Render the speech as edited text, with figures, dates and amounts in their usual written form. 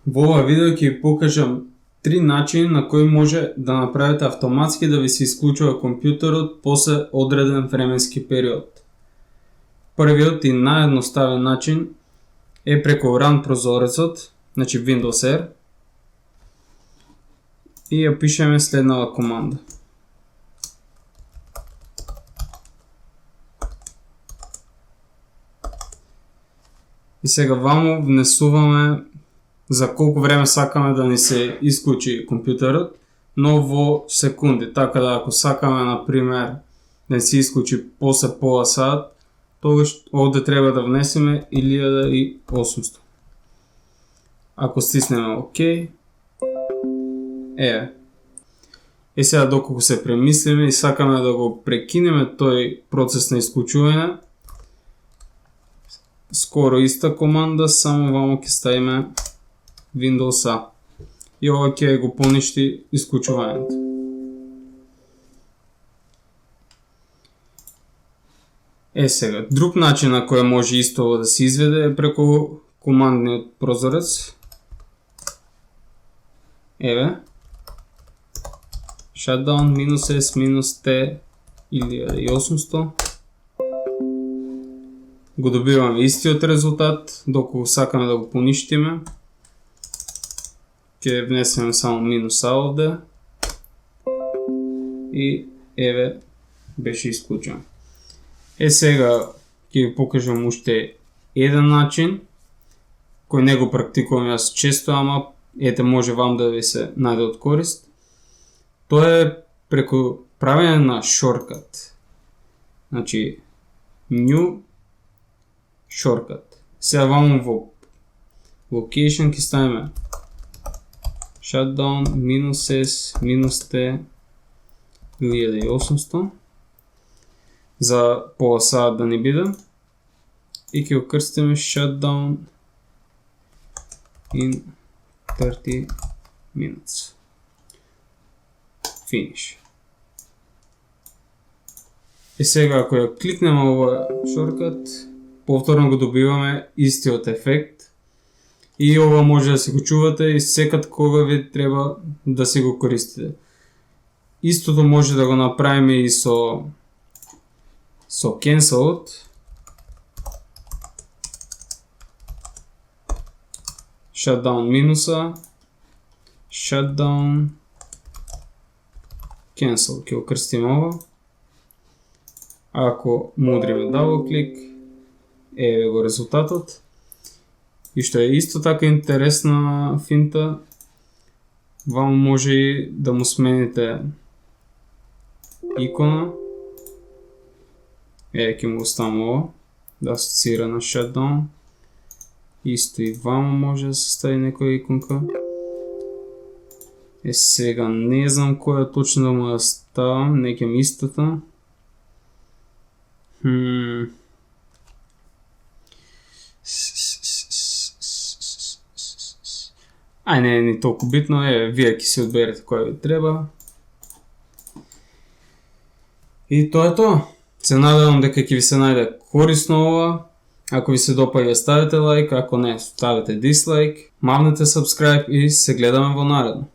Во ова видео ќе ви покажам 3 начини на кои може да направите автоматски да ви се исклучува компјутерот после одреден временски период. Првиот и наједноставен начин е преку Run прозорецот, значи Windows R, и ја пишеме следнава команда. И сега ваму внесуваме за колку време сакаме да ни се исклучи компјутерот, но во секунди, така да ако сакаме, например, да ни се исклучи после пола сат, тогаш овде треба да внесеме 1800. Ако стиснеме ОК, сега доколку се премислиме и сакаме да го прекинеме тој процес на исклучување, скоро иста команда, само вамо ќе ставиме Windows A. И ова ќе го поништи исклучувањето. Сега, друг начин на кој може исто да се изведе е преку командниот прозорец. Shutdown -S-T 1800. Го добиваме истиот резултат, доколку сакаме да го поништиме. Ќе внесеме само -A овде. И беше исклучен. Сега ќе ви покажам уште еден начин, кој не го практикувам јас често, ама може вам да ви се најде од корист. Тоа е преку правење на шорткат. Значи, New Shortcut. Сега ваму во Location ќе ставиме Shutdown -S-T 1800 за пола сат да не биде и ќе го крстиме Shutdown in 30 minutes. Finish. И сега ако ја кликнеме ова шорткат, повторно го добиваме истиот ефект и ова може да си го чувате и секад кога ви треба да си го користите. Истото може да го направиме и со Cancel. Shutdown -A, Shutdown Cancel. Ќе го крстиме ова. Ако мудриме дабл клик, го резултатот. И што е исто така интересна финта, вам може и да му смените икона. Ќе му оставам ова, да асоцира на Shutdown. Исто и вам може да се стави некоја иконка. Сега не знам која точно да му да ставам, некам истата. Не е ни толку битно, вие ќе си одберете која ви треба. И тоа е тоа. Се надевам дека ќе ви се најде корисно ова. Ако ви се допаѓа, ставете лайк, ако не, ставете дислайк, мавнете subscribe и се гледаме во наредно.